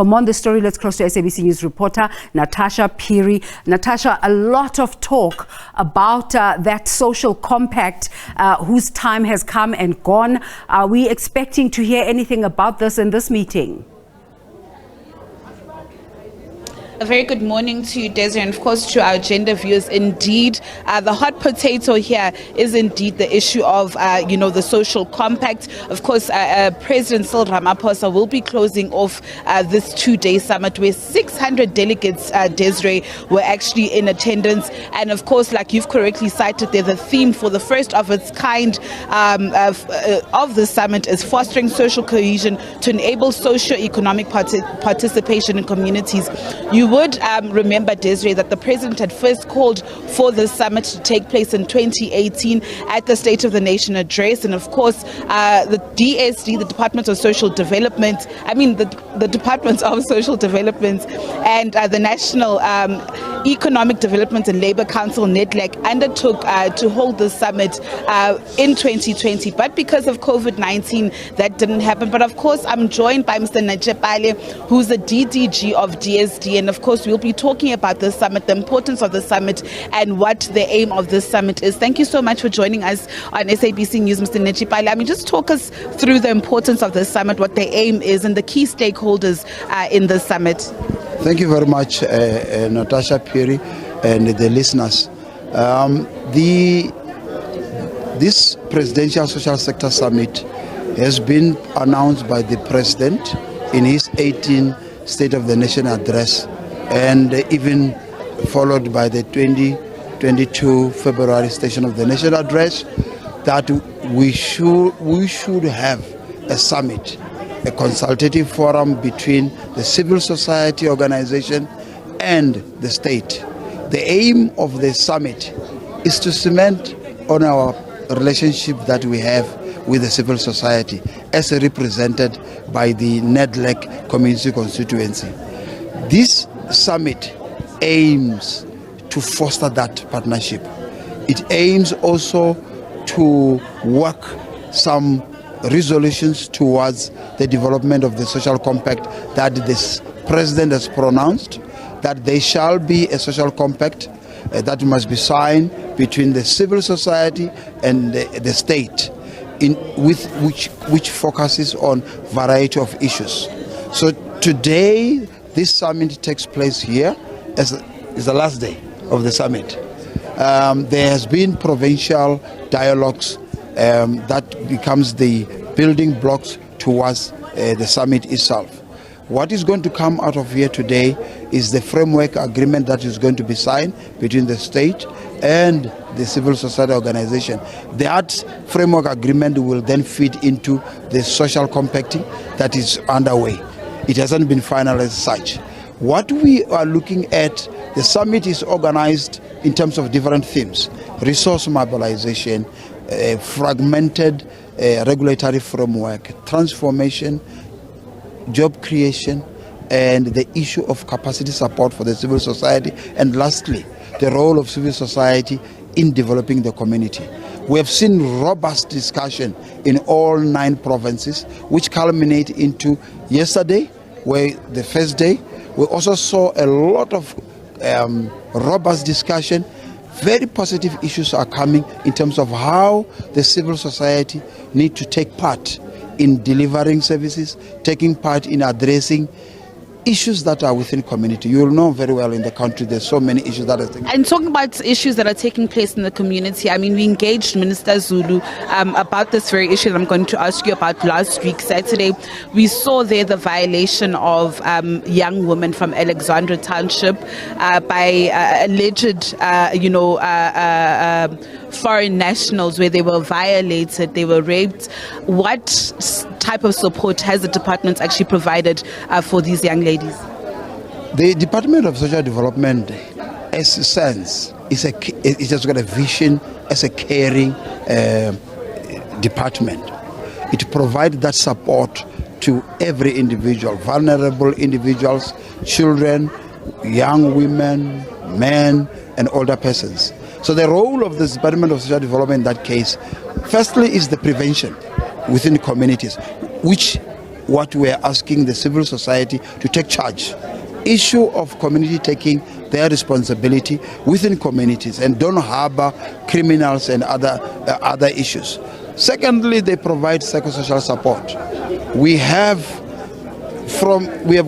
For more on this story, let's close to SABC News reporter Natasha Phiri. Natasha, a lot of talk about that social compact whose time has come and gone. Are we expecting to hear anything about this in this meeting? A very good morning to you, Desiree, and of course to our agenda viewers. Indeed, the hot potato here is indeed the issue of, the social compact. Of course, President Cyril Ramaphosa will be closing off this two-day summit where 600 delegates, Desiree, were actually in attendance. And of course, like you've correctly cited there, the theme for the first of its kind of the summit is fostering social cohesion to enable socio-economic participation in communities. You would remember, Desiree, that the president had first called for the summit to take place in 2018 at the State of the Nation address. And of course, the DSD, the Department of Social Development, the Department of Social Development and the National Economic Development and Labour Council, NEDLAC, undertook to hold the summit in 2020. But because of COVID-19, that didn't happen. But of course, I'm joined by Mr. Najepale, who's the DDG of DSD. And of course, we'll be talking about the summit, the importance of the summit, and what the aim of this summit is. Thank you so much for joining us on SABC News, Mr. Najepale. Just talk us through the importance of the summit, what the aim is, and the key stakeholders in the summit. Thank you very much, Natasha Phiri, and the listeners. This Presidential Social Sector Summit has been announced by the President in his 18th State of the Nation address, and even followed by the 2022 February Station of the Nation address, that we should have a summit, a consultative forum between the civil society organization and the state. The aim of the summit is to cement on our relationship that we have with the civil society as represented by the NEDLAC community constituency. This summit aims to foster that partnership. It aims also to work some resolutions towards the development of the social compact that this president has pronounced, that there shall be a social compact that must be signed between the civil society and the state, which focuses on variety of issues. So today, this summit takes place here as is the last day of the summit. There has been provincial dialogues that becomes the building blocks towards the summit itself. What is going to come out of here today is the framework agreement that is going to be signed between the state and the civil society organization. That framework agreement will then feed into the social compacting that is underway. It hasn't been finalized as such. What we are looking at, the summit is organized in terms of different themes: resource mobilization, fragmented regulatory framework, transformation, job creation, and the issue of capacity support for the civil society, and lastly, the role of civil society in developing the community. We have seen robust discussion in all 9 provinces, which culminate into yesterday, where the first day, we also saw a lot of robust discussion. Very positive issues are coming in terms of how the civil society need to take part in delivering services, taking part in addressing issues that are within community. You will know very well in the country there's so many issues that are taking place. And talking about issues that are taking place in the community, we engaged Minister Zulu about this very issue that I'm going to ask you about last week, Saturday. We saw there the violation of young women from Alexandra Township by alleged, foreign nationals, where they were violated, they were raped. What type of support has the department actually provided for these young ladies? The Department of Social Development, as it stands, it has got a vision as a caring department. It provides that support to every individual, vulnerable individuals, children, young women, men, and older persons. So the role of the Department of Social Development in that case, firstly, is the prevention within the communities, which what we are asking the civil society to take charge. Issue of community taking their responsibility within communities and don't harbor criminals and other issues. Secondly, they provide psychosocial support. We have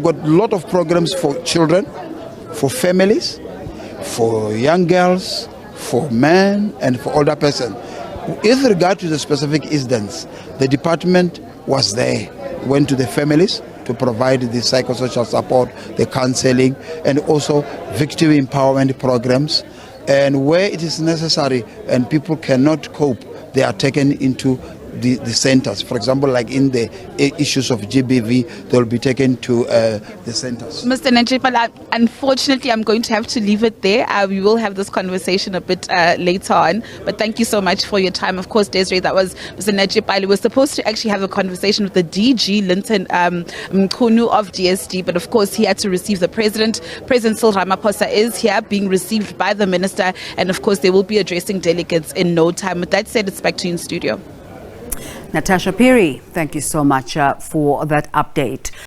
got a lot of programs for children, for families, for young girls, for men, and for older persons. With regard to the specific incidents, the department was there, went to the families to provide the psychosocial support, the counseling, and also victim empowerment programs. And where it is necessary and people cannot cope, they are taken into the centers. For example, like in the issues of GBV, they will be taken to the centers. Mr. Najipal, unfortunately, I'm going to have to leave it there. We will have this conversation a bit later on. But thank you so much for your time. Of course, Desiree, that was Mr. Najipal. We were supposed to actually have a conversation with the DG, Linton Mkhunu of DSD. But of course, he had to receive the President. President Cyril Ramaphosa is here, being received by the Minister. And of course, they will be addressing delegates in no time. With that said, it's back to you in studio. Natasha Phiri, thank you so much for that update.